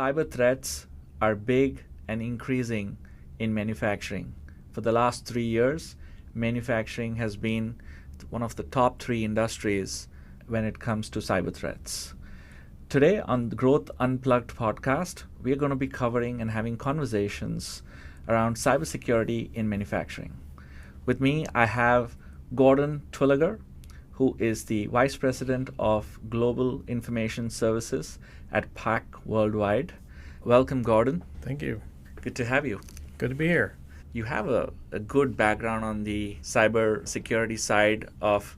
cyber threats are big and increasing in manufacturing. For the last 3 years, manufacturing has been one of the top 3 industries when it comes to cyber threats. Today on the Growth Unplugged podcast, we are going to be covering and having conversations around cybersecurity in manufacturing. With me, I have Gordon Twilegar, who is the Vice President of Global Information Services at PAC Worldwide. Welcome, Gordon. Thank you. Good to have you. Good to be here. You have a good background on the cybersecurity side of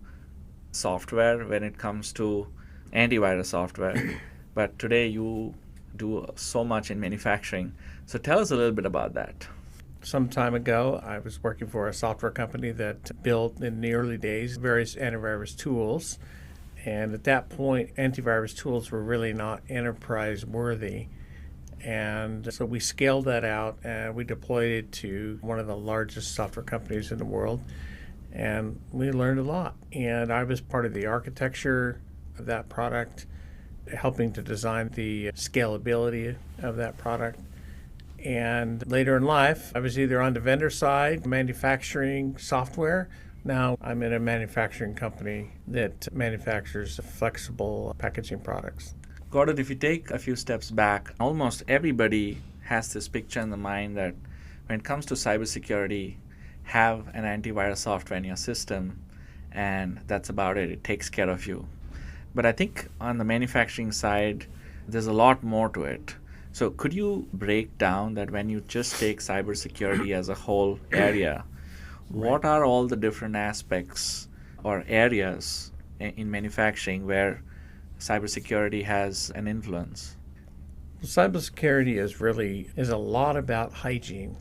software when it comes to antivirus software, but today you do so much in manufacturing. So tell us a little bit about that. Some time ago, I was working for a software company that built, in the early days, various antivirus tools. And at that point, antivirus tools were really not enterprise worthy. And so we scaled that out and we deployed it to one of the largest software companies in the world. And we learned a lot. And I was part of the architecture of that product, helping to design the scalability of that product. And later in life, I was either on the vendor side, manufacturing software. Now I'm in a manufacturing company that manufactures flexible packaging products. Gordon, if you take a few steps back, almost everybody has this picture in the mind that when it comes to cybersecurity, have an antivirus software in your system, and that's about it. It takes care of you. But I think on the manufacturing side, there's a lot more to it. So could you break down that when you just take cybersecurity as a whole area, what are all the different aspects or areas in manufacturing where cybersecurity has an influence? Cybersecurity is a lot about hygiene,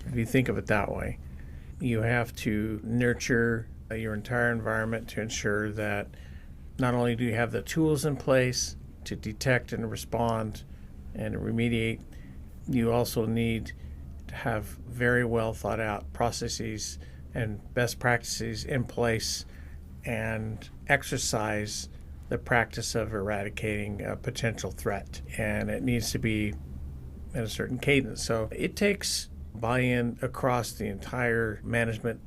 if you think of it that way. You have to nurture your entire environment to ensure that not only do you have the tools in place to detect and respond and remediate, you also need to have very well thought out processes and best practices in place and exercise the practice of eradicating a potential threat. And it needs to be at a certain cadence. So it takes buy-in across the entire management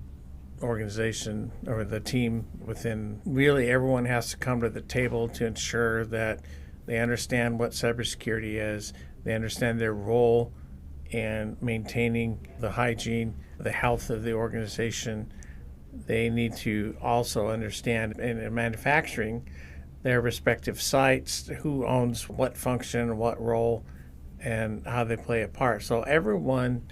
organization or the team within. Really, everyone has to come to the table to ensure that they understand what cybersecurity is, they understand their role in maintaining the hygiene, the health of the organization. They need to also understand in manufacturing their respective sites, who owns what function, what role, and how they play a part. So everyone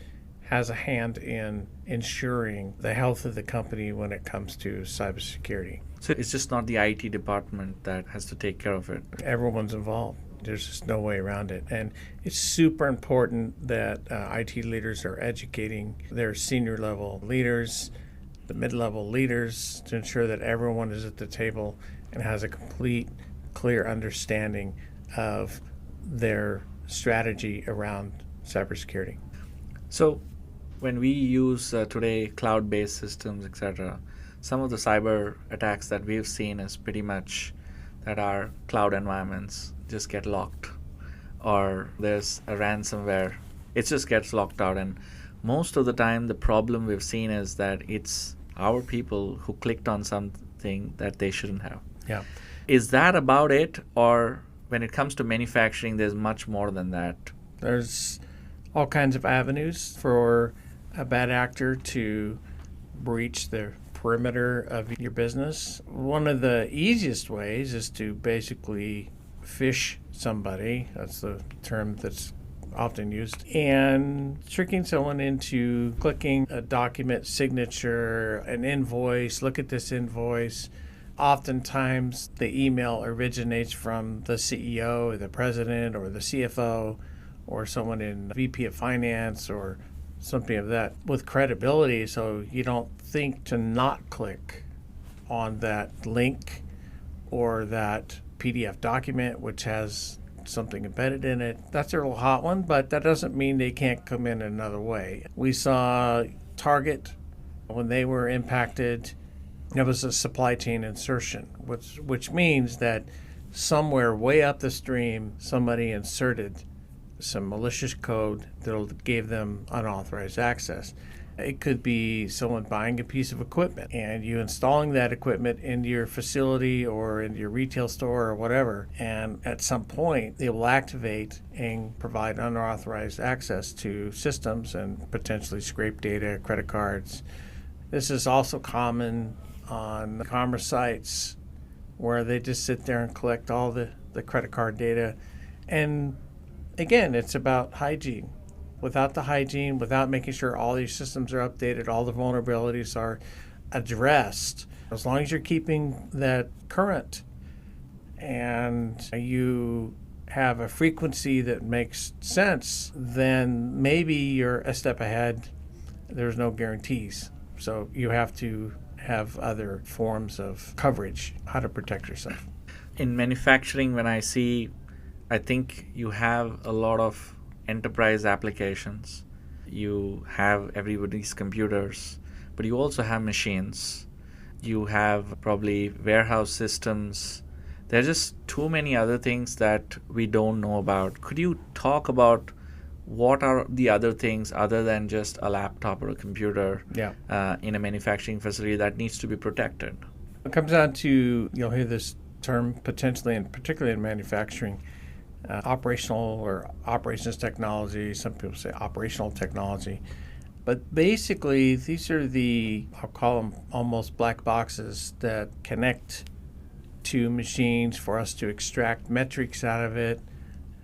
has a hand in ensuring the health of the company when it comes to cybersecurity. So it's just not the IT department that has to take care of it. Everyone's involved. There's just no way around it. And it's super important that IT leaders are educating their senior level leaders, the mid-level leaders, to ensure that everyone is at the table and has a complete, clear understanding of their strategy around cybersecurity. So when we use today cloud-based systems, etc., some of the cyber attacks that we've seen is pretty much that our cloud environments just get locked, or there's a ransomware. It just gets locked out, and most of the time the problem we've seen is that it's our people who clicked on something that they shouldn't have. Yeah. Is that about it, or when it comes to manufacturing, there's much more than that? There's all kinds of avenues for a bad actor to breach the perimeter of your business. One of the easiest ways is to basically phish somebody. That's the term that's often used. And tricking someone into clicking a document signature, an invoice, look at this invoice. Oftentimes the email originates from the CEO or the president or the CFO or someone in VP of finance or something of that with credibility, so you don't think to not click on that link or that PDF document which has something embedded in it. That's a real hot one, but that doesn't mean they can't come in another way. We saw Target, when they were impacted, it was a supply chain insertion, which means that somewhere way up the stream, somebody inserted some malicious code that'll give them unauthorized access. It could be someone buying a piece of equipment and you installing that equipment into your facility or into your retail store or whatever. And at some point, they will activate and provide unauthorized access to systems and potentially scrape data, credit cards. This is also common on commerce sites where they just sit there and collect all the credit card data. And again, it's about hygiene. Without the hygiene, without making sure all these systems are updated, all the vulnerabilities are addressed, as long as you're keeping that current and you have a frequency that makes sense, then maybe you're a step ahead. There's no guarantees. So you have to have other forms of coverage, how to protect yourself. In manufacturing, I think you have a lot of enterprise applications. You have everybody's computers, but you also have machines. You have probably warehouse systems. There are just too many other things that we don't know about. Could you talk about what are the other things other than just a laptop or a computer in a manufacturing facility that needs to be protected? It comes down to, you'll hear this term potentially, and particularly in manufacturing, operational or operations technology. Some people say operational technology. But basically, these are I'll call them almost black boxes that connect to machines for us to extract metrics out of it,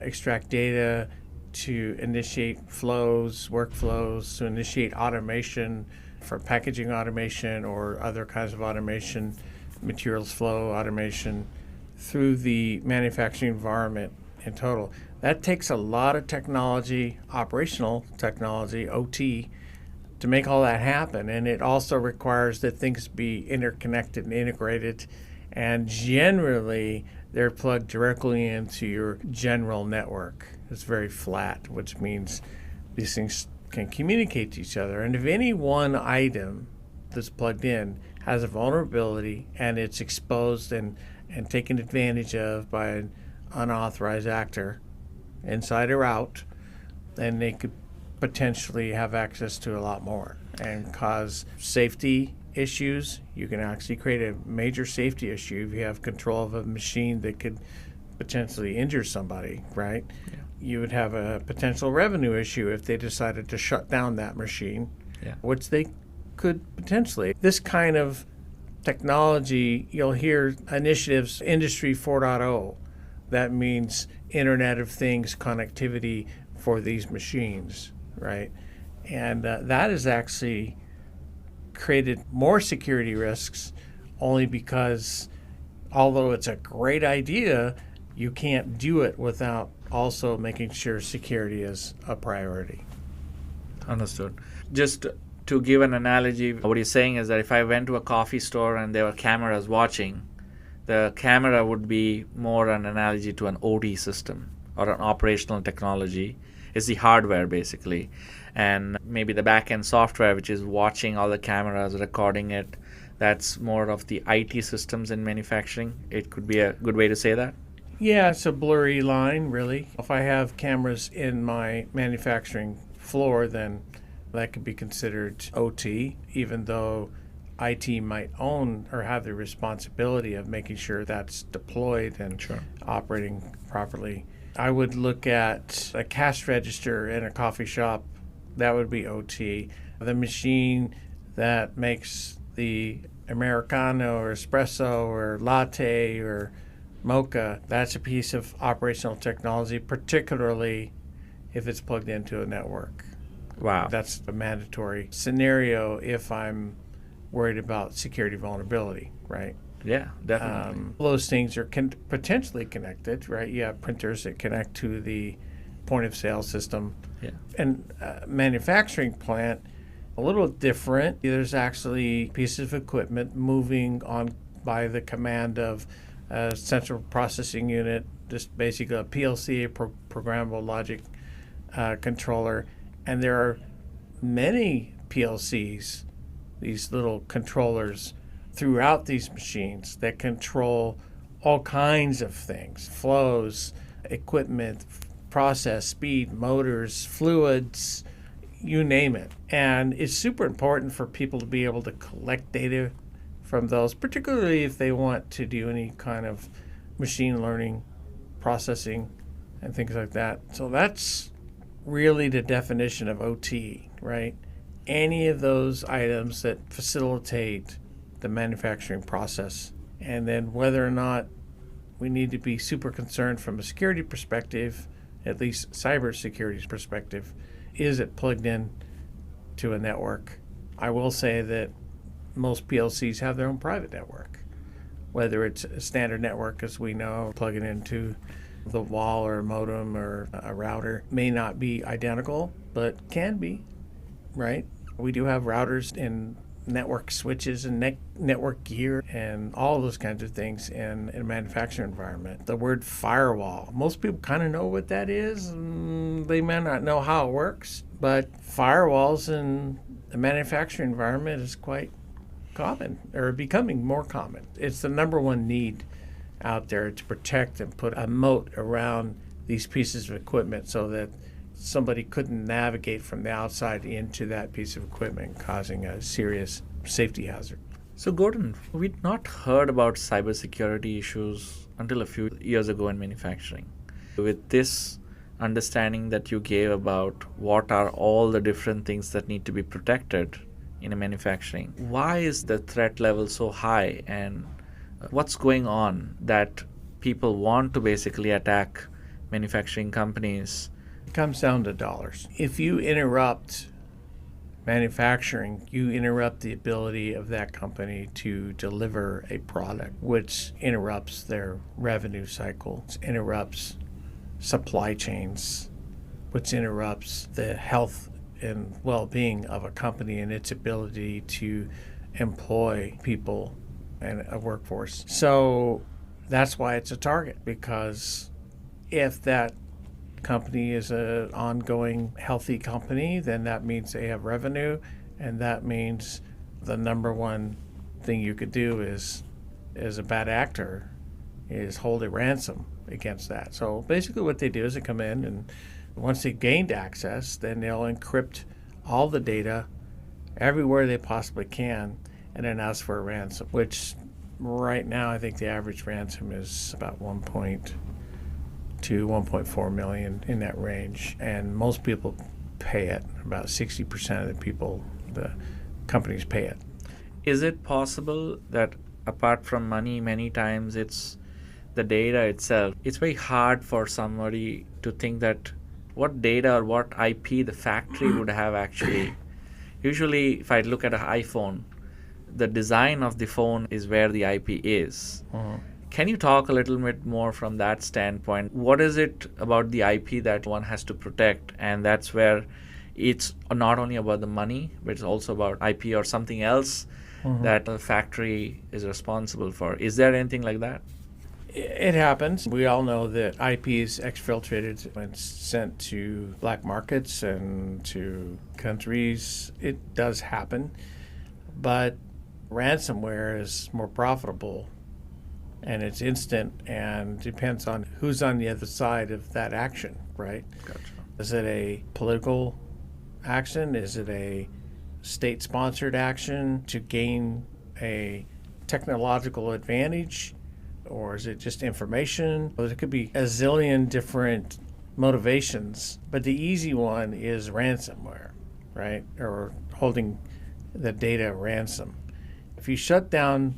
extract data, to initiate flows, workflows, to initiate automation for packaging automation or other kinds of automation, materials flow automation through the manufacturing environment in total. That takes a lot of technology, operational technology, OT, to make all that happen. And it also requires that things be interconnected and integrated. And generally, they're plugged directly into your general network. It's very flat, which means these things can communicate to each other. And if any one item that's plugged in has a vulnerability and it's exposed and taken advantage of by an unauthorized actor, inside or out, then they could potentially have access to a lot more and cause safety issues. You can actually create a major safety issue if you have control of a machine that could potentially injure somebody, right? Yeah. You would have a potential revenue issue if they decided to shut down that machine, which they could potentially. This kind of technology, you'll hear initiatives, Industry 4.0. That means Internet of Things connectivity for these machines, right? And that has actually created more security risks only because although it's a great idea, you can't do it without also making sure security is a priority. Understood. Just to give an analogy, what you're saying is that if I went to a coffee store and there were cameras watching, the camera would be more an analogy to an OT system or an operational technology. It's the hardware basically. And maybe the back-end software, which is watching all the cameras, recording it, that's more of the IT systems in manufacturing. It could be a good way to say that. Yeah, it's a blurry line, really. If I have cameras in my manufacturing floor, then that could be considered OT, even though IT might own or have the responsibility of making sure that's deployed and operating properly. I would look at a cash register in a coffee shop. That would be OT. The machine that makes the Americano or espresso or latte or mocha, that's a piece of operational technology, particularly if it's plugged into a network. Wow. That's a mandatory scenario if I'm worried about security vulnerability, right? Yeah, definitely. Those things are potentially connected, right? You have printers that connect to the point of sale system. Yeah. And manufacturing plant, a little different. There's actually pieces of equipment moving on by the command of a central processing unit, just basically a PLC, a programmable logic controller. And there are many PLCs, these little controllers throughout these machines that control all kinds of things, flows, equipment, process, speed, motors, fluids, you name it. And it's super important for people to be able to collect data from those, particularly if they want to do any kind of machine learning processing and things like that. So that's really the definition of OT, right? Any of those items that facilitate the manufacturing process. And then whether or not we need to be super concerned from a security perspective, at least cybersecurity perspective, is it plugged in to a network? I will say that most PLCs have their own private network. Whether it's a standard network, as we know, plugging into the wall or a modem or a router may not be identical, but can be, right? We do have routers and network switches and network gear and all those kinds of things in a manufacturing environment. The word firewall, most people kind of know what that is. They may not know how it works, but firewalls in the manufacturing environment is quite common, or becoming more common. It's the number one need out there, to protect and put a moat around these pieces of equipment so that somebody couldn't navigate from the outside into that piece of equipment, causing a serious safety hazard. So, Gordon, we'd not heard about cybersecurity issues until a few years ago in manufacturing. With this understanding that you gave about what are all the different things that need to be protected in a manufacturing, why is the threat level so high, and what's going on that people want to basically attack manufacturing companies? It comes down to dollars. If you interrupt manufacturing, you interrupt the ability of that company to deliver a product, which interrupts their revenue cycle, interrupts supply chains, which interrupts the health and well-being of a company and its ability to employ people and a workforce. So that's why it's a target, because if that company is an ongoing healthy company, then that means they have revenue, and that means the number one thing you could do is, as a bad actor, is hold a ransom against that. So basically what they do is they come in, and once they gained access, then they'll encrypt all the data everywhere they possibly can, and then ask for a ransom, which right now I think the average ransom is about 1.2, 1.4 million, in that range. And most people pay it. About 60% of the people, the companies, pay it. Is it possible that apart from money, many times it's the data itself? It's very hard for somebody to think that what data or what IP the factory would have actually. Usually, if I look at an iPhone, the design of the phone is where the IP is. Can you talk a little bit more from that standpoint? What is it about the IP that one has to protect? And that's where it's not only about the money, but it's also about IP or something else that the factory is responsible for. Is there anything like that? It happens. We all know that IP is exfiltrated when sent to black markets and to countries. It does happen. But ransomware is more profitable, and it's instant, and depends on who's on the other side of that action, right? Gotcha. Is it a political action? Is it a state-sponsored action to gain a technological advantage? Or is it just information? There could be a zillion different motivations, but the easy one is ransomware, right? Or holding the data ransom. If you shut down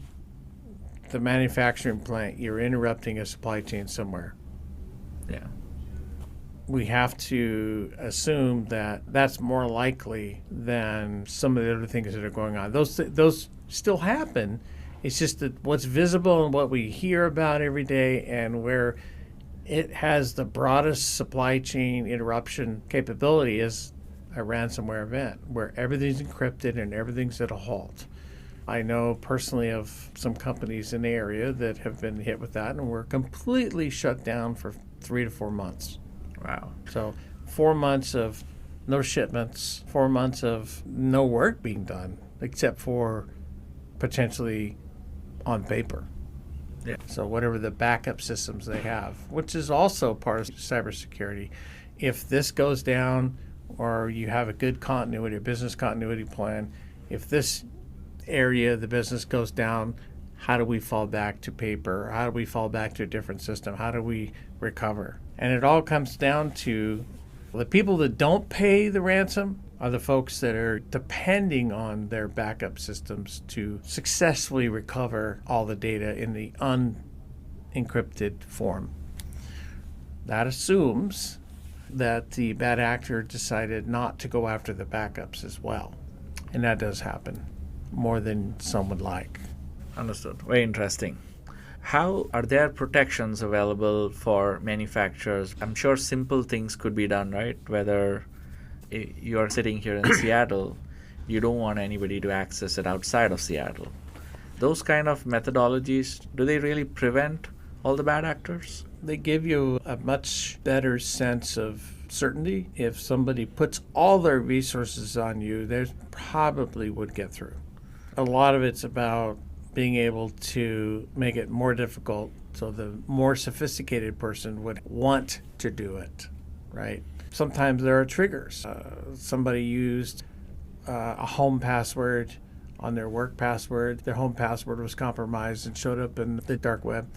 the manufacturing plant, you're interrupting a supply chain somewhere. Yeah. We have to assume that that's more likely than some of the other things that are going on. Those still happen. It's just that what's visible and what we hear about every day, and where it has the broadest supply chain interruption capability, is a ransomware event where everything's encrypted and everything's at a halt. I know personally of some companies in the area that have been hit with that and were completely shut down for 3 to 4 months. Wow. So 4 months of no shipments, 4 months of no work being done, except for potentially on paper. Yeah. So whatever the backup systems they have, which is also part of cybersecurity. If this goes down, or you have a good continuity, a business continuity plan, if this area of the business goes down, how do we fall back to paper? How do we fall back to a different system? How do we recover? And it all comes down to the people that don't pay the ransom are the folks that are depending on their backup systems to successfully recover all the data in the unencrypted form. That assumes that the bad actor decided not to go after the backups as well. And that does happen more than some would like. Understood. Very interesting. How are there protections available for manufacturers? I'm sure simple things could be done, right? Whether you are sitting here in Seattle, you don't want anybody to access it outside of Seattle. Those kind of methodologies, do they really prevent all the bad actors? They give you a much better sense of certainty. If somebody puts all their resources on you, they probably would get through. A lot of it's about being able to make it more difficult so the more sophisticated person would want to do it, right? Sometimes there are triggers. Somebody used a home password on their work password. Their home password was compromised and showed up in the dark web.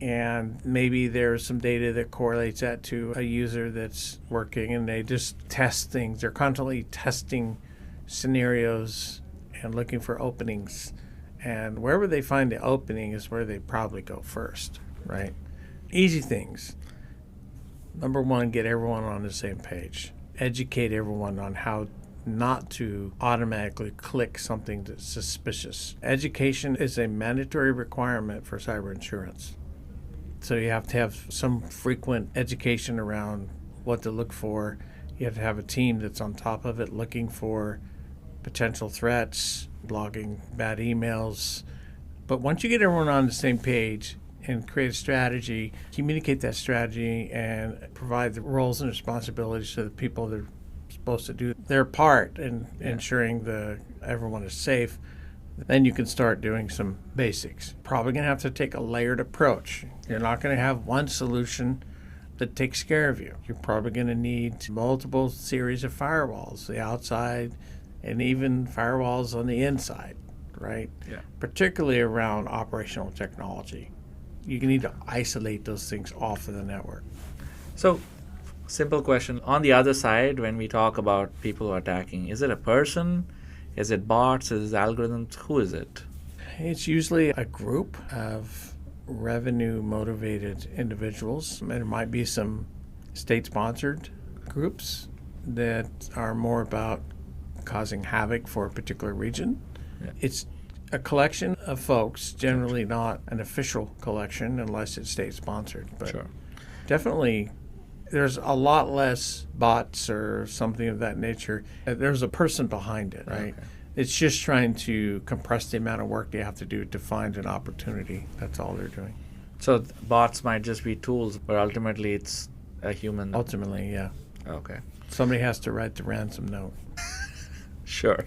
And maybe there's some data that correlates that to a user that's working, and they just test things. They're constantly testing scenarios and looking for openings. And wherever they find the opening is where they probably go first, right? Easy things. Number one, get everyone on the same page. Educate everyone on how not to automatically click something that's suspicious. Education is a mandatory requirement for cyber insurance. So you have to have some frequent education around what to look for. You have to have a team that's on top of it looking for potential threats, blogging bad emails. But once you get everyone on the same page and create a strategy, communicate that strategy, and provide the roles and responsibilities to the people that are supposed to do their part in ensuring everyone is safe, then you can start doing some basics. Probably going to have to take a layered approach. You're not going to have one solution that takes care of you. You're probably going to need multiple series of firewalls, the outside and even firewalls on the inside, right? Yeah. Particularly around operational technology. You need to isolate those things off of the network. So, simple question. On the other side, when we talk about people attacking, is it a person? Is it bots? Is it algorithms? Who is it? It's usually a group of revenue-motivated individuals. There might be some state-sponsored groups that are more about causing havoc for a particular region. Yeah. It's a collection of folks, generally not an official collection unless it's state-sponsored. But Sure. Definitely there's a lot less bots or something of that nature. There's a person behind it, right? Okay. It's just trying to compress the amount of work they have to do to find an opportunity. That's all they're doing. So bots might just be tools, but ultimately it's a human. Ultimately, yeah. Okay. Somebody has to write the ransom note. Sure.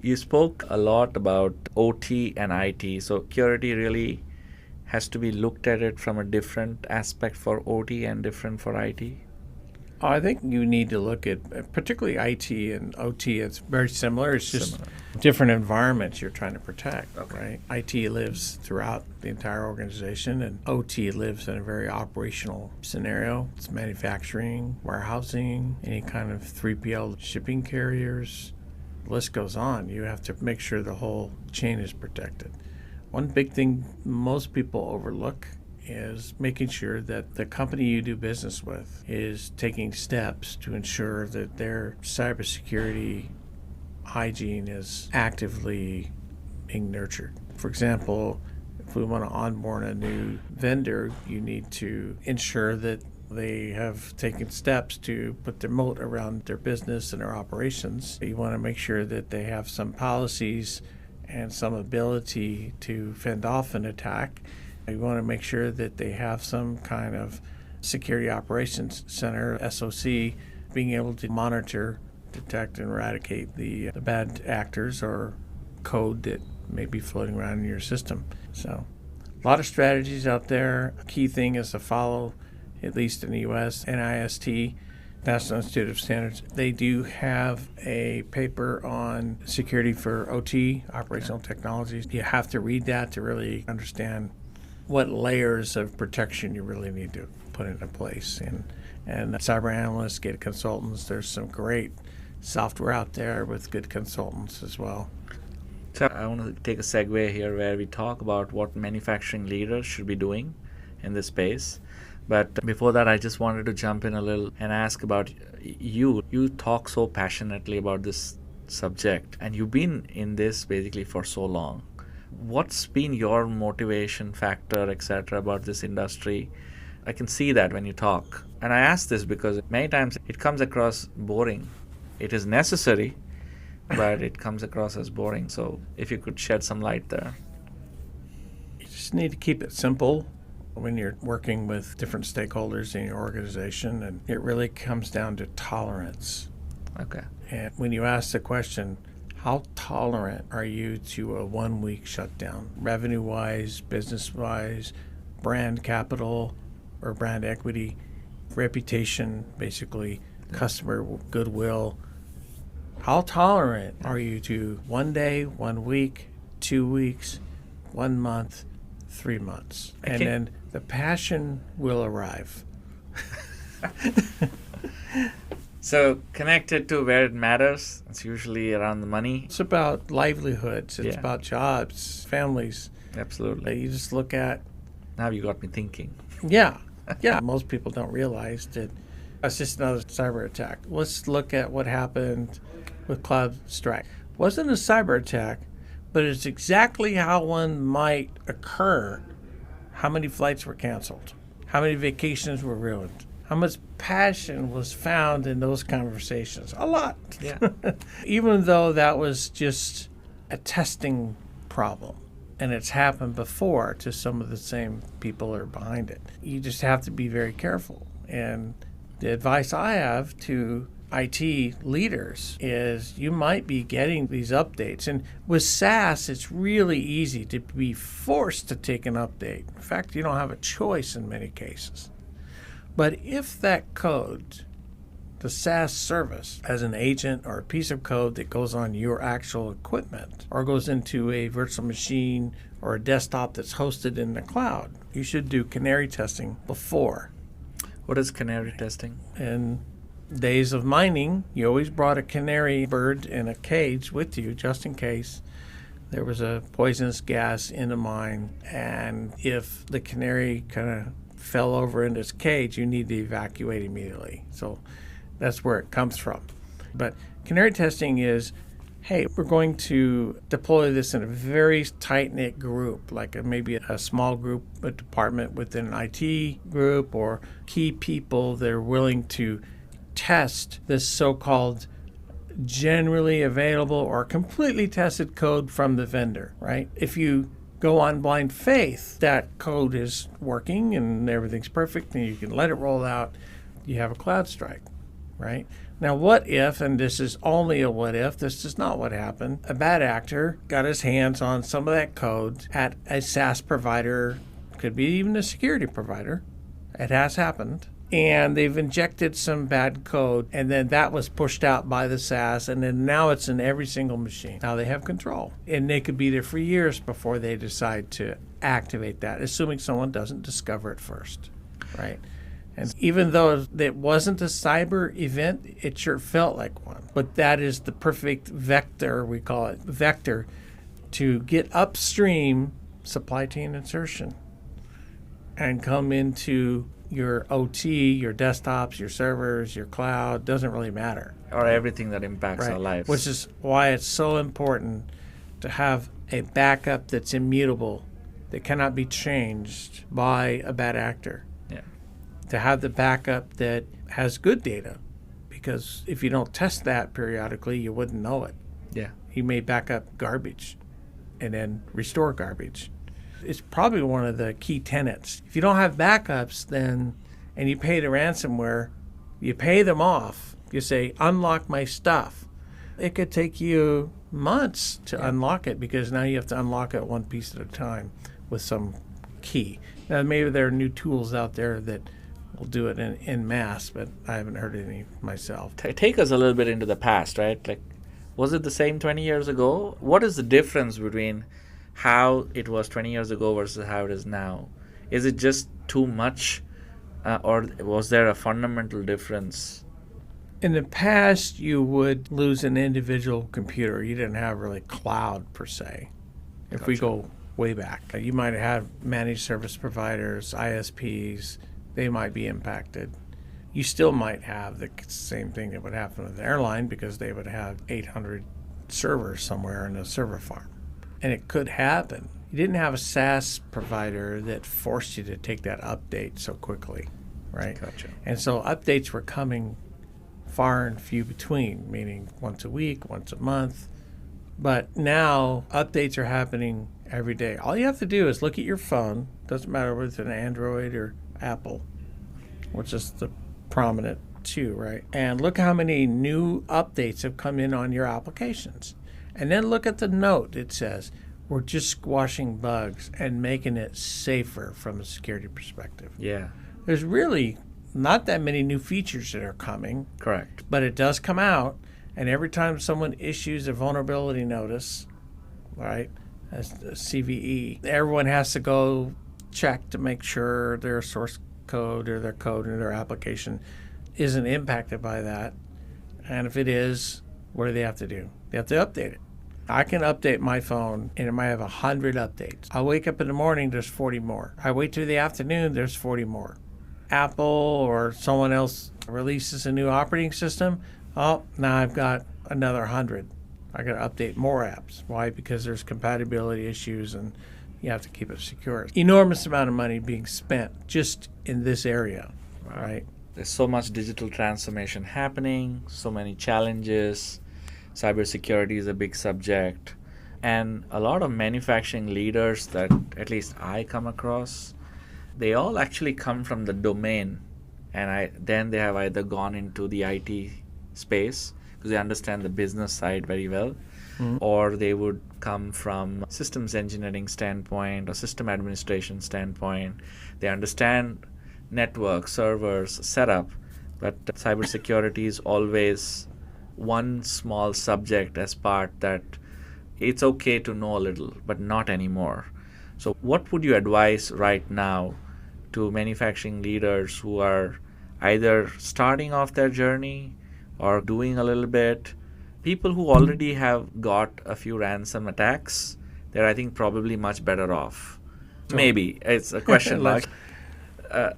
You spoke a lot about OT and IT. So security really has to be looked at it from a different aspect for OT and different for IT? I think you need to look at particularly IT and OT. It's very similar. It's just different environments you're trying to protect, right? IT lives throughout the entire organization, and OT lives in a very operational scenario. It's manufacturing, warehousing, any kind of 3PL shipping carriers. The list goes on. You have to make sure the whole chain is protected. One big thing most people overlook is making sure that the company you do business with is taking steps to ensure that their cybersecurity hygiene is actively being nurtured. For example, if we want to onboard a new vendor, you need to ensure that they have taken steps to put their moat around their business and their operations. You want to make sure that they have some policies and some ability to fend off an attack. You want to make sure that they have some kind of security operations center, SOC, being able to monitor, detect, and eradicate the bad actors or code that may be floating around in your system. So A lot of strategies out there. Key thing is to follow, at least in the U.S., NIST, National Institute of Standards. They do have a paper on security for OT, operational technologies. You have to read that to really understand what layers of protection you really need to put into place. And cyber analysts get consultants. There's some great software out there with good consultants as well. So I want to take a segue here where we talk about what manufacturing leaders should be doing in this space. But before that, I just wanted to jump in a little and ask about you. You talk so passionately about this subject, and you've been in this basically for so long. What's been your motivation factor, etc., about this industry? I can see that when you talk. And I ask this because many times it comes across boring. It is necessary, but it comes across as boring. So if you could shed some light there. You just need to keep it simple when you're working with different stakeholders in your organization, and it really comes down to tolerance. Okay. And when you ask the question, how tolerant are you to a 1-week shutdown, revenue-wise, business-wise, brand capital or brand equity, reputation, basically, customer goodwill? How tolerant are you to 1 day, 1 week, 2 weeks, 1 month, 3 months? And then the passion will arrive. So connected to where it matters, it's usually around the money. It's about livelihoods. It's about jobs, families. Absolutely. You just look at. Now you got me thinking. Yeah. Most people don't realize that it's just another cyber attack. Let's look at what happened with CloudStrike. It wasn't a cyber attack, but it's exactly how one might occur. How many flights were canceled? How many vacations were ruined? How much passion was found in those conversations? A lot. Yeah. Even though that was just a testing problem, and it's happened before to some of the same people are behind it. You just have to be very careful. And the advice I have to IT leaders is you might be getting these updates. And with SaaS, it's really easy to be forced to take an update. In fact, you don't have a choice in many cases. But if that code, the SaaS service, as an agent or a piece of code that goes on your actual equipment or goes into a virtual machine or a desktop that's hosted in the cloud, you should do canary testing before. What is canary testing? In days of mining, you always brought a canary bird in a cage with you just in case there was a poisonous gas in the mine. And if the canary kind of fell over in its cage, you need to evacuate immediately. So that's where it comes from. But canary testing is, hey, we're going to deploy this in a very tight-knit group, like maybe a small group, a department within an IT group, or key people that are willing to test this so-called generally available or completely tested code from the vendor, right? If you go on blind faith, that code is working and everything's perfect and you can let it roll out, you have a CloudStrike, right? Now, what if, and this is only a what if, this is not what happened, a bad actor got his hands on some of that code at a SaaS provider, could be even a security provider, it has happened, and they've injected some bad code, and then that was pushed out by the SaaS, and then now it's in every single machine. Now they have control, and they could be there for years before they decide to activate that, assuming someone doesn't discover it first, right? And even though it wasn't a cyber event, it sure felt like one. But that is the perfect vector, we call it, vector, to get upstream supply chain insertion and come into your OT, your desktops, your servers, your cloud, doesn't really matter. Or everything that impacts our lives. Which is why it's so important to have a backup that's immutable, that cannot be changed by a bad actor. Yeah. To have the backup that has good data, because if you don't test that periodically, you wouldn't know it. Yeah. You may back up garbage and then restore garbage. It's probably one of the key tenets. If you don't have backups, then, and you pay the ransomware, you pay them off. You say, unlock my stuff. It could take you months to unlock it, because now you have to unlock it one piece at a time with some key. Now, maybe there are new tools out there that will do it in mass, but I haven't heard any myself. Take us a little bit into the past, right? Like, was it the same 20 years ago? What is the difference between how it was 20 years ago versus how it is now? Is it just too much, or was there a fundamental difference? In the past, you would lose an individual computer. You didn't have really cloud per se. If we go way back, you might have managed service providers, ISPs, they might be impacted. You still might have the same thing that would happen with the airline because they would have 800 servers somewhere in a server farm. And it could happen. You didn't have a SaaS provider that forced you to take that update so quickly, right? Gotcha. And so updates were coming far and few between, meaning once a week, once a month. But now updates are happening every day. All you have to do is look at your phone. Doesn't matter whether it's an Android or Apple, which is the prominent two, right? And look how many new updates have come in on your applications. And then look at the note. It says, we're just squashing bugs and making it safer from a security perspective. Yeah. There's really not that many new features that are coming. Correct. But it does come out, and every time someone issues a vulnerability notice, right, as a CVE, everyone has to go check to make sure their source code or their code or their application isn't impacted by that. And if it is, what do they have to do? They have to update it. I can update my phone, and it might have 100 updates. I wake up in the morning, there's 40 more. I wait till the afternoon, there's 40 more. Apple or someone else releases a new operating system, oh, now I've got another 100. I got to update more apps. Why? Because there's compatibility issues and you have to keep it secure. Enormous amount of money being spent just in this area, right? There's so much digital transformation happening, so many challenges. Cybersecurity is a big subject. And a lot of manufacturing leaders that at least I come across, they all actually come from the domain. And then they have either gone into the IT space because they understand the business side very well, or they would come from systems engineering standpoint or system administration standpoint. They understand network, servers, setup, but cybersecurity is always one small subject as part that it's okay to know a little, but not anymore. So what would you advise right now to manufacturing leaders who are either starting off their journey or doing a little bit? People who already have got a few ransom attacks, they're, I think, probably much better off. Maybe. It's a question mark.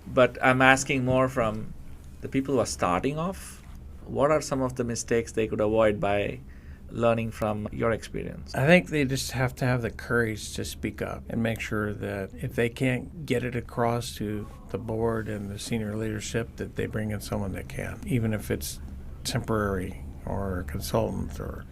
But I'm asking more from the people who are starting off. What are some of the mistakes they could avoid by learning from your experience? I think they just have to have the courage to speak up and make sure that if they can't get it across to the board and the senior leadership, that they bring in someone that can, even if it's temporary or a consultant, or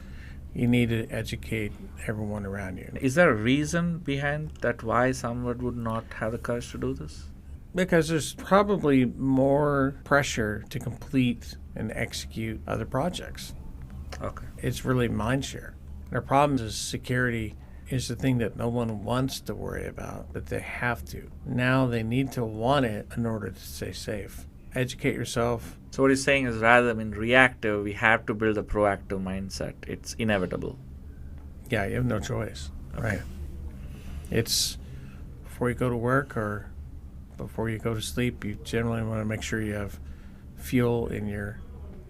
you need to educate everyone around you. Is there a reason behind that why someone would not have the courage to do this? Because there's probably more pressure to complete and execute other projects. Okay. It's really mind share. Their problem is security is the thing that no one wants to worry about, but they have to. Now they need to want it in order to stay safe. Educate yourself. So what you're saying is rather than reactive, we have to build a proactive mindset. It's inevitable. Yeah, you have no choice. Okay. Right. It's before you go to work or before you go to sleep, you generally want to make sure you have fuel in your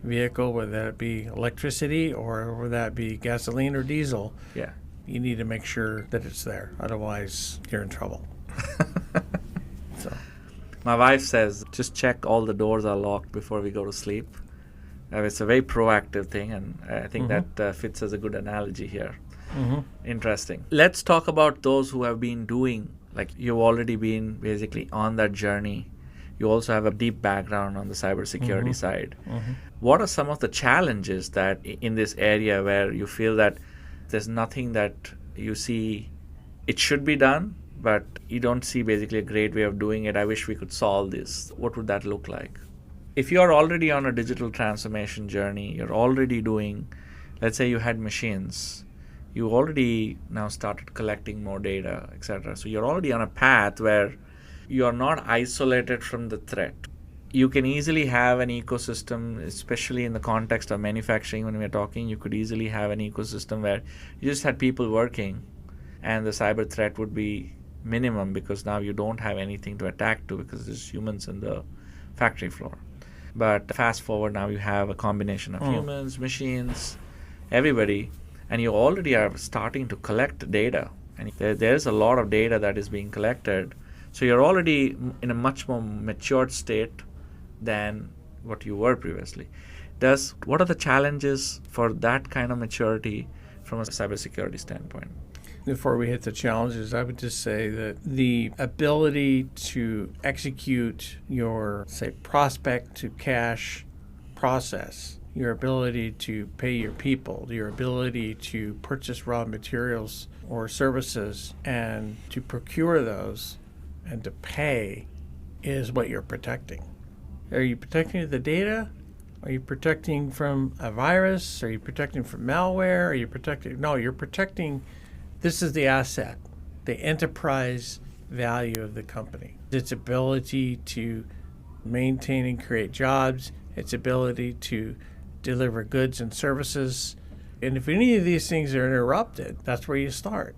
vehicle, whether that be electricity or whether that be gasoline or diesel. Yeah. You need to make sure that it's there. Otherwise, you're in trouble. So. My wife says, just check all the doors are locked before we go to sleep. It's a very proactive thing, and I think that fits as a good analogy here. Interesting. Let's talk about those who have been doing, like you've already been basically on that journey. You also have a deep background on the cybersecurity side. What are some of the challenges that in this area where you feel that there's nothing that you see it should be done, but you don't see basically a great way of doing it? I wish we could solve this. What would that look like? If you're already on a digital transformation journey, you're already doing, let's say you had machines, you already now started collecting more data, etc. So you're already on a path where you're not isolated from the threat. You can easily have an ecosystem, especially in the context of manufacturing. When we're talking, you could easily have an ecosystem where you just had people working and the cyber threat would be minimum, because now you don't have anything to attack to because there's humans in the factory floor. But fast forward, now you have a combination of humans, machines, everybody, and you already are starting to collect data. And there's a lot of data that is being collected. So you're already in a much more matured state than what you were previously. What are the challenges for that kind of maturity from a cybersecurity standpoint? Before we hit the challenges, I would just say that the ability to execute your, say, prospect to cash process, your ability to pay your people, your ability to purchase raw materials or services and to procure those and to pay is what you're protecting. Are you protecting the data? Are you protecting from a virus? Are you protecting from malware? Are you protecting? No, you're protecting. This is the asset, the enterprise value of the company. Its ability to maintain and create jobs, its ability to deliver goods and services. And if any of these things are interrupted, that's where you start.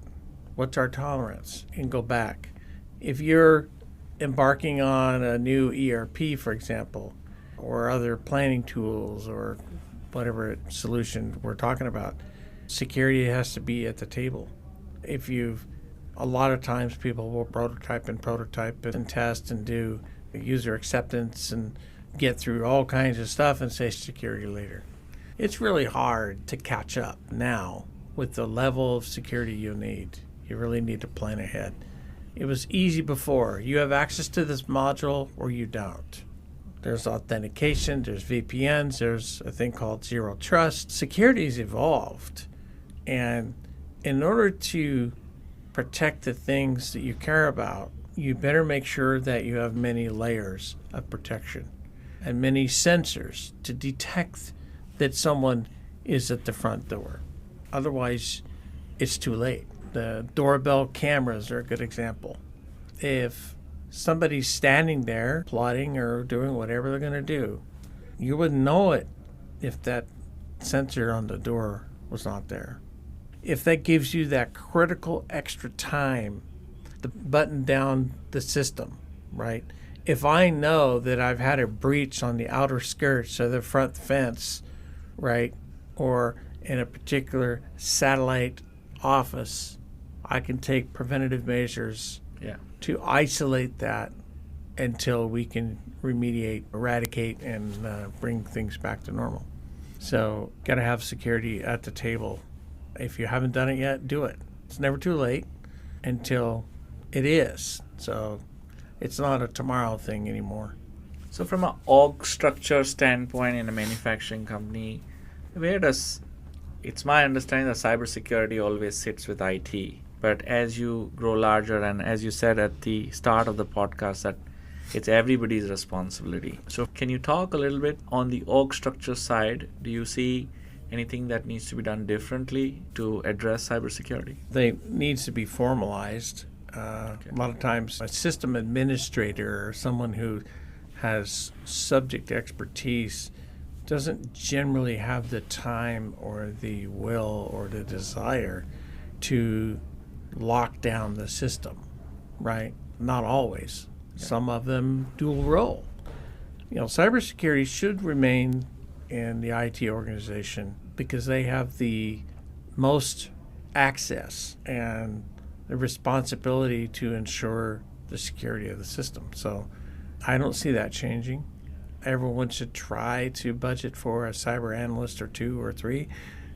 What's our tolerance? And go back. If you're embarking on a new ERP, for example, or other planning tools or whatever solution we're talking about, security has to be at the table. A lot of times people will prototype and test and do user acceptance and get through all kinds of stuff and say security later. It's really hard to catch up now with the level of security you need. You really need to plan ahead. It was easy before. You have access to this module or you don't. There's authentication, there's VPNs, there's a thing called zero trust. Security's evolved. And in order to protect the things that you care about, you better make sure that you have many layers of protection and many sensors to detect that someone is at the front door. Otherwise, it's too late. The doorbell cameras are a good example. If somebody's standing there plotting or doing whatever they're going to do, you wouldn't know it if that sensor on the door was not there. If that gives you that critical extra time to button down the system, right? If I know that I've had a breach on the outer skirts of the front fence, right, or in a particular satellite office, I can take preventative measures to isolate that until we can remediate, eradicate, and bring things back to normal. So got to have security at the table. If you haven't done it yet, do it. It's never too late until it is. So it's not a tomorrow thing anymore. So from an org structure standpoint in a manufacturing company, it's my understanding that cybersecurity always sits with IT. But as you grow larger, and as you said at the start of the podcast, that it's everybody's responsibility. So can you talk a little bit on the org structure side? Do you see anything that needs to be done differently to address cybersecurity? They needs to be formalized. A lot of times a system administrator or someone who has subject expertise doesn't generally have the time or the will or the desire to lock down the system, right? Not always. Yeah. Some of them dual role. Cybersecurity should remain in the IT organization because they have the most access and the responsibility to ensure the security of the system. So I don't see that changing. Everyone should try to budget for a cyber analyst or 2 or 3,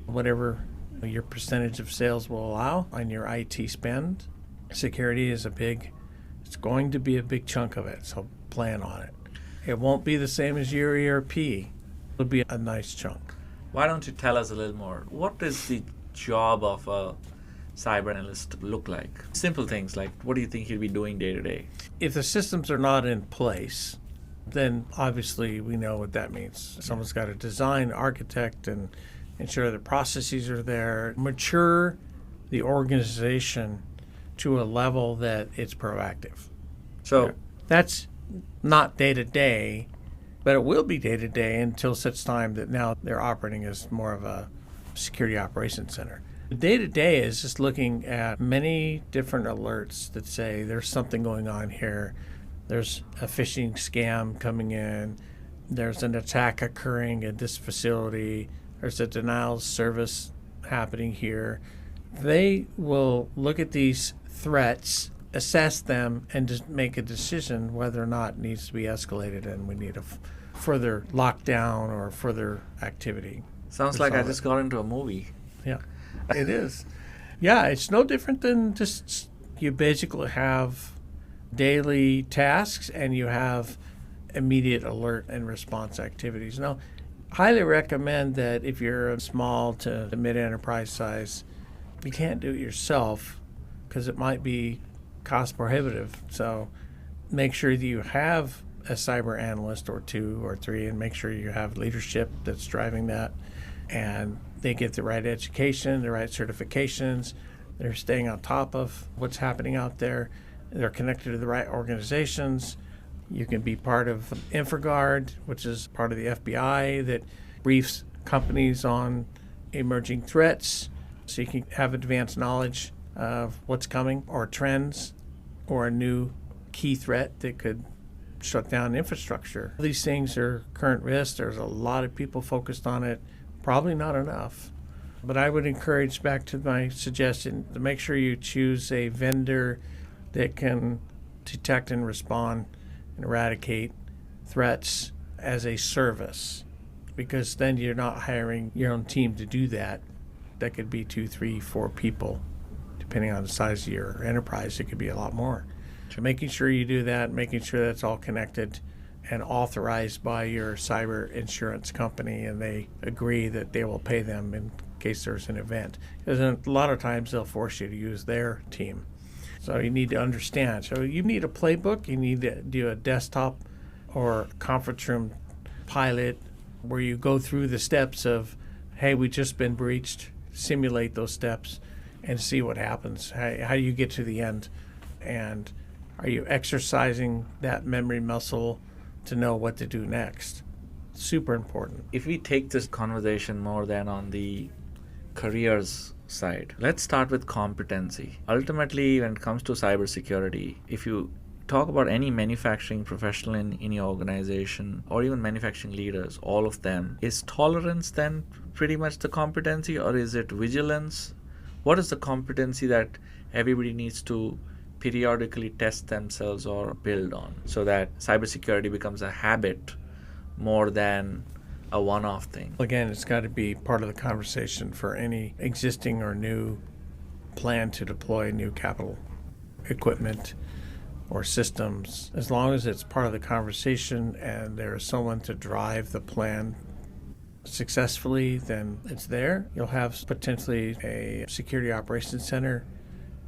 whatever your percentage of sales will allow on your IT spend. Security is it's going to be a big chunk of it, so plan on it. It won't be the same as your ERP. It'll be a nice chunk. Why don't you tell us a little more? What does the job of a cyber analyst look like? Simple things like, what do you think he'll be doing day to day? If the systems are not in place, then obviously we know what that means. Someone's got to design, architect, and ensure the processes are there. Mature the organization to a level that it's proactive. So That's not day to day, but it will be day to day until such time that now they're operating as more of a security operations center. Day to day is just looking at many different alerts that say there's something going on here. There's a phishing scam coming in. There's an attack occurring at this facility. There's a denial of service happening here. They will look at these threats, assess them, and just make a decision whether or not it needs to be escalated and we need a further lockdown or further activity. sounds like I just got into a movie. Yeah, it is. Yeah, it's no different than just you basically have daily tasks and you have immediate alert and response activities. Now, highly recommend that if you're a small to mid-enterprise size, you can't do it yourself because it might be cost prohibitive. So make sure that you have a cyber analyst or 2 or 3 and make sure you have leadership that's driving that and they get the right education, the right certifications, they're staying on top of what's happening out there, they're connected to the right organizations. You can be part of InfraGard, which is part of the FBI that briefs companies on emerging threats so you can have advanced knowledge of what's coming or trends or a new key threat that could shut down infrastructure. These things are current risks. There's a lot of people focused on it, probably not enough. But I would encourage, back to my suggestion, to make sure you choose a vendor that can detect and respond and eradicate threats as a service, because then you're not hiring your own team to do that. That could be 2, 3, 4 people. Depending on the size of your enterprise, it could be a lot more. So making sure you do that, making sure that's all connected and authorized by your cyber insurance company, and they agree that they will pay them in case there's an event. Because a lot of times they'll force you to use their team. So you need to understand. So you need a playbook. You need to do a desktop or conference room pilot where you go through the steps of, hey, we just been breached, simulate those steps and see what happens. How do you get to the end? And are you exercising that memory muscle to know what to do next? Super important. If we take this conversation more than on the careers side, let's start with competency. Ultimately, when it comes to cybersecurity, if you talk about any manufacturing professional in your organization or even manufacturing leaders, all of them, is tolerance then pretty much the competency, or is it vigilance? What is the competency that everybody needs to periodically test themselves or build on so that cybersecurity becomes a habit more than a one-off thing? Again, it's got to be part of the conversation for any existing or new plan to deploy new capital equipment or systems. As long as it's part of the conversation and there is someone to drive the plan successfully, then it's there. You'll have potentially a security operations center,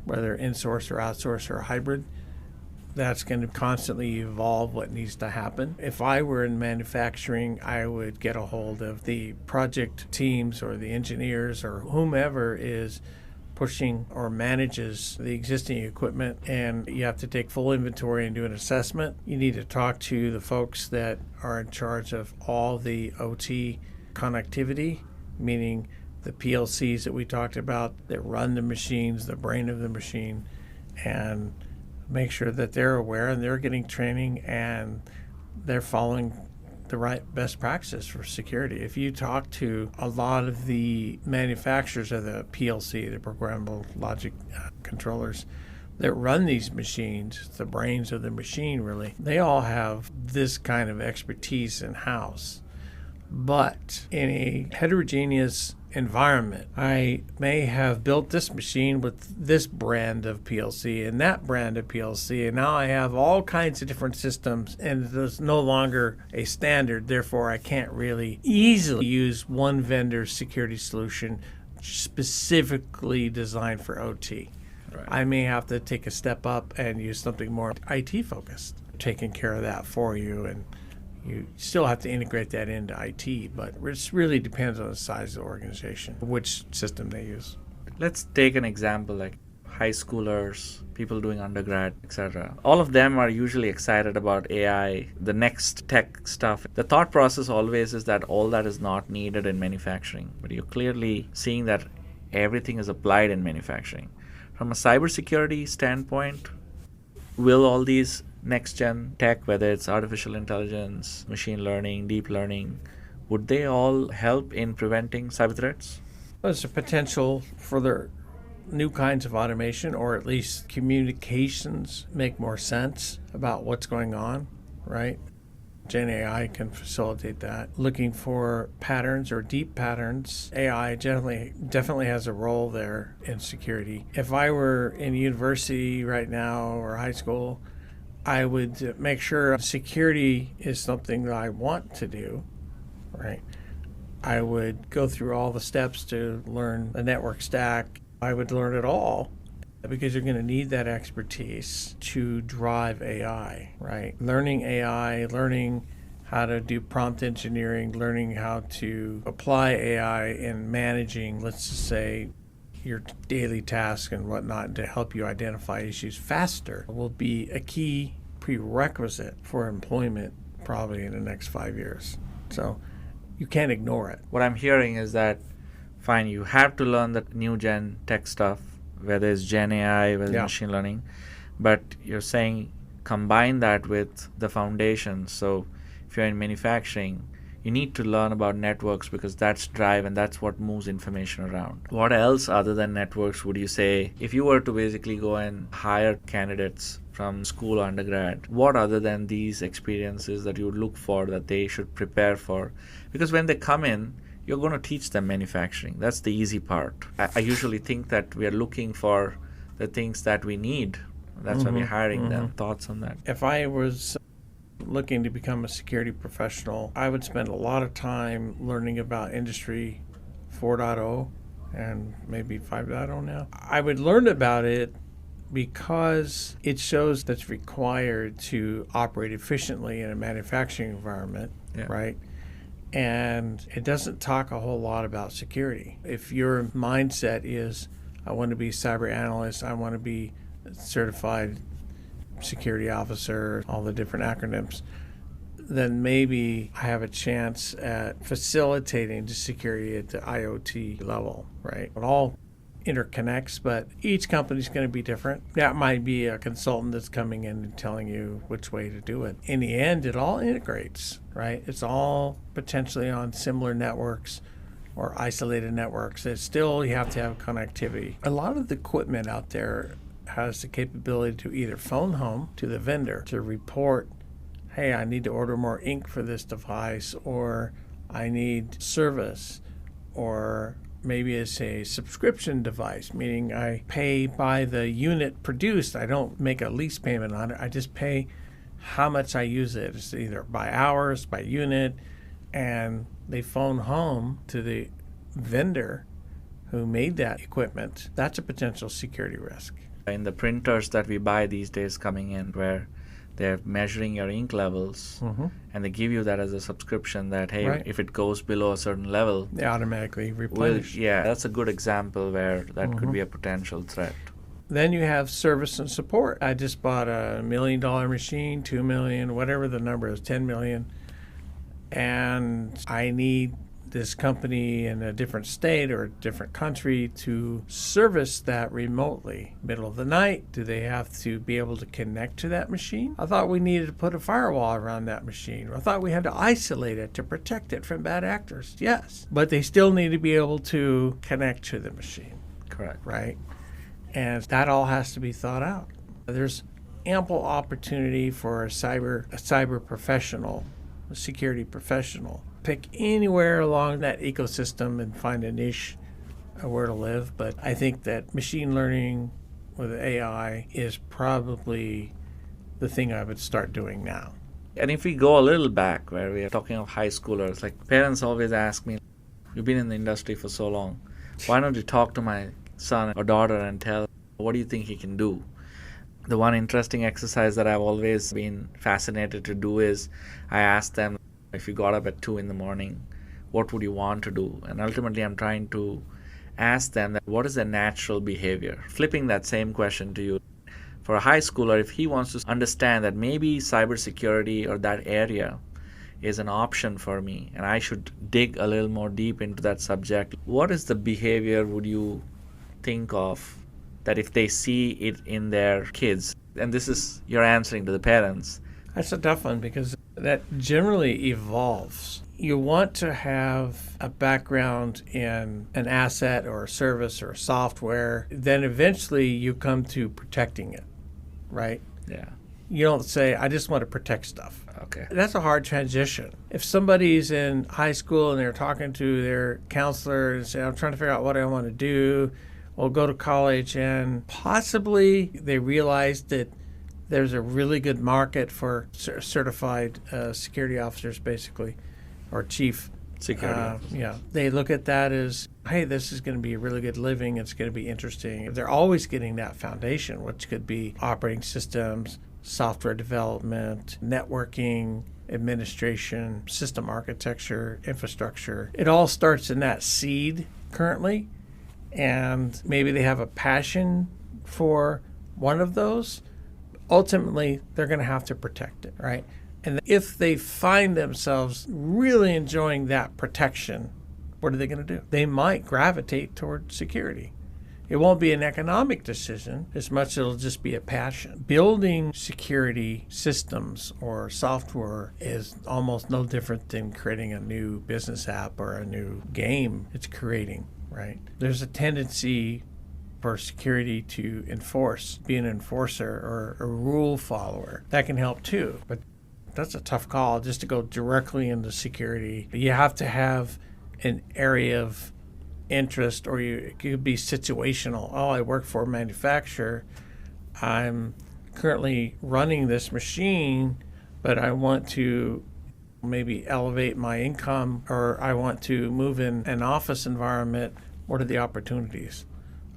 whether in-source or outsource or hybrid. That's going to constantly evolve what needs to happen. If I were in manufacturing, I would get a hold of the project teams or the engineers or whomever is pushing or manages the existing equipment, and you have to take full inventory and do an assessment. You need to talk to the folks that are in charge of all the OT connectivity, meaning the PLCs that we talked about that run the machines, the brain of the machine, and make sure that they're aware and they're getting training and they're following the right best practices for security. If you talk to a lot of the manufacturers of the PLC, the programmable logic controllers that run these machines, the brains of the machine really, they all have this kind of expertise in-house. But in a heterogeneous environment, I may have built this machine with this brand of PLC and that brand of PLC, and now I have all kinds of different systems, and there's no longer a standard. Therefore, I can't really easily use one vendor's security solution specifically designed for OT. Right. I may have to take a step up and use something more IT focused, taking care of that for you, and you still have to integrate that into IT, but it really depends on the size of the organization, which system they use. Let's take an example like high schoolers, people doing undergrad, etc. All of them are usually excited about AI, the next tech stuff. The thought process always is that all that is not needed in manufacturing, but you're clearly seeing that everything is applied in manufacturing. From a cybersecurity standpoint, will all these next gen tech, whether it's artificial intelligence, machine learning, deep learning, would they all help in preventing cyber threats? There's a potential for the new kinds of automation, or at least communications make more sense about what's going on, right? Gen AI can facilitate that. Looking for patterns or deep patterns, AI definitely has a role there in security. If I were in university right now or high school, I would make sure security is something that I want to do, right? I would go through all the steps to learn the network stack. I would learn it all because you're going to need that expertise to drive AI, right? Learning AI, learning how to do prompt engineering, learning how to apply AI in managing, let's just say, your daily tasks and whatnot to help you identify issues faster will be a key prerequisite for employment probably in the next 5 years. So you can't ignore it. What I'm hearing is that, fine, you have to learn the new gen tech stuff, whether it's Gen AI, whether it's machine learning, but you're saying combine that with the foundation. So if you're in manufacturing, you need to learn about networks because that's drive and that's what moves information around. What else other than networks would you say, if you were to basically go and hire candidates from school or undergrad, what other than these experiences that you would look for that they should prepare for? Because when they come in, you're going to teach them manufacturing. That's the easy part. I usually think that we are looking for the things that we need. That's why we're hiring them. Thoughts on that? If I was looking to become a security professional, I would spend a lot of time learning about Industry 4.0 and maybe 5.0 now. I would learn about it because it shows that's required to operate efficiently in a manufacturing environment, right? And it doesn't talk a whole lot about security. If your mindset is, I want to be a cyber analyst, I want to be a certified security officer, all the different acronyms, then maybe I have a chance at facilitating the security at the IoT level, right? It all interconnects, but each company is going to be different. That might be a consultant that's coming in and telling you which way to do it. In the end, it all integrates, right? It's all potentially on similar networks or isolated networks. It's still, you have to have connectivity. A lot of the equipment out there has the capability to either phone home to the vendor to report, hey, I need to order more ink for this device, or I need service, or maybe it's a subscription device, meaning I pay by the unit produced. I don't make a lease payment on it. I just pay how much I use it. It's either by hours, by unit, and they phone home to the vendor who made that equipment. That's a potential security risk. In the printers that we buy these days coming in, where they're measuring your ink levels and they give you that as a subscription that, hey, if it goes below a certain level, they automatically replenish. That's a good example where that could be a potential threat. Then you have service and support. I just bought a $1 million machine, 2 million, whatever the number is, 10 million, and I need this company in a different state or a different country to service that remotely. Middle of the night, do they have to be able to connect to that machine? I thought we needed to put a firewall around that machine. I thought we had to isolate it to protect it from bad actors. Yes, but they still need to be able to connect to the machine. Correct. Right? And that all has to be thought out. There's ample opportunity for a cyber professional, a security professional. Pick anywhere along that ecosystem and find a niche where to live. But I think that machine learning with AI is probably the thing I would start doing now. And if we go a little back, where we are talking of high schoolers, like parents always ask me, you've been in the industry for so long, why don't you talk to my son or daughter and tell, what do you think he can do? The one interesting exercise that I've always been fascinated to do is I ask them, if you got up at 2 in the morning, what would you want to do? And ultimately I'm trying to ask them that what is their natural behavior? Flipping that same question to you. For a high schooler, if he wants to understand that maybe cybersecurity or that area is an option for me and I should dig a little more deep into that subject, what is the behavior would you think of that if they see it in their kids, and this is you're answering to the parents? That's a tough one because that generally evolves. You want to have a background in an asset or a service or a software, then eventually you come to protecting it, right? Yeah. You don't say, I just want to protect stuff. Okay. That's a hard transition. If somebody's in high school and they're talking to their counselor and say, I'm trying to figure out what I want to do, well, go to college, and possibly they realize that there's a really good market for certified security officers, basically, or chief Security officers. Yeah, they look at that as, hey, this is going to be a really good living. It's going to be interesting. They're always getting that foundation, which could be operating systems, software development, networking, administration, system architecture, infrastructure. It all starts in that seed currently, and maybe they have a passion for one of those. Ultimately, they're going to have to protect it, right? And if they find themselves really enjoying that protection, what are they going to do? They might gravitate toward security. It won't be an economic decision as much as it'll just be a passion. Building security systems or software is almost no different than creating a new business app or a new game it's creating, right? There's a tendency for security to enforce, be an enforcer or a rule follower. That can help too, but that's a tough call just to go directly into security. You have to have an area of interest, or it could be situational. Oh, I work for a manufacturer. I'm currently running this machine, but I want to maybe elevate my income, or I want to move in an office environment. What are the opportunities?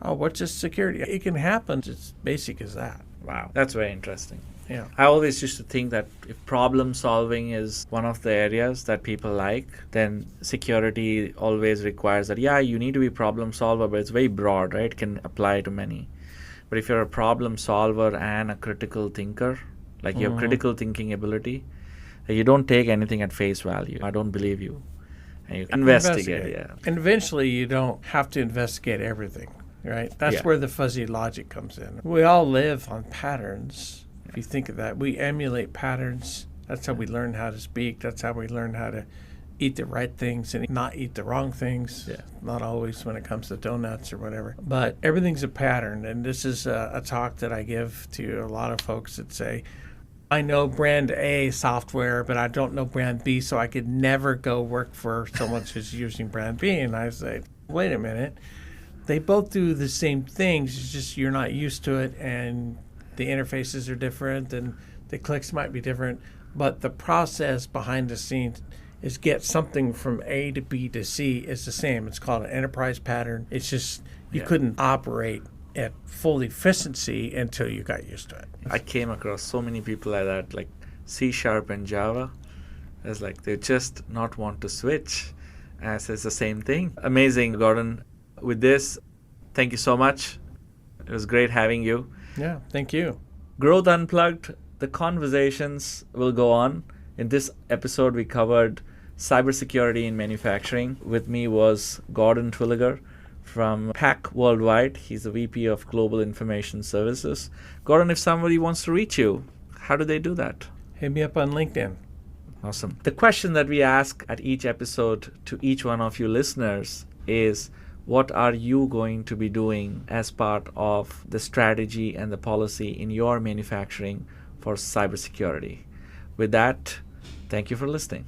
Oh, what's just security? It can happen. It's as basic as that. Wow, that's very interesting. Yeah. I always used to think that if problem solving is one of the areas that people like, then security always requires that, yeah, you need to be problem solver, but it's very broad, right? It can apply to many. But if you're a problem solver and a critical thinker, like you have critical thinking ability, you don't take anything at face value. I don't believe you. And you investigate. Yeah. And eventually you don't have to investigate everything, right? That's where the fuzzy logic comes in. We all live on patterns. If you think of that, we emulate patterns. That's how we learn how to speak. That's how we learn how to eat the right things and not eat the wrong things. Yeah. Not always when it comes to donuts or whatever. But everything's a pattern. And this is a talk that I give to a lot of folks that say, I know brand A software, but I don't know brand B, so I could never go work for someone who's using brand B. And I say, wait a minute. They both do the same things. It's just you're not used to it, and the interfaces are different and the clicks might be different, but the process behind the scenes is get something from A to B to C is the same. It's called an enterprise pattern. It's just you couldn't operate at full efficiency until you got used to it. I came across so many people like that, like C# and Java. It's like they just not want to switch, as it's the same thing. Amazing, Gordon. With this, thank you so much. It was great having you. Yeah, thank you. Growth Unplugged, the conversations will go on. In this episode, we covered cybersecurity in manufacturing. With me was Gordon Twilegar from PAC Worldwide. He's the VP of Global Information Services. Gordon, if somebody wants to reach you, how do they do that? Hit me up on LinkedIn. Awesome. The question that we ask at each episode to each one of you listeners is, what are you going to be doing as part of the strategy and the policy in your manufacturing for cybersecurity? With that, thank you for listening.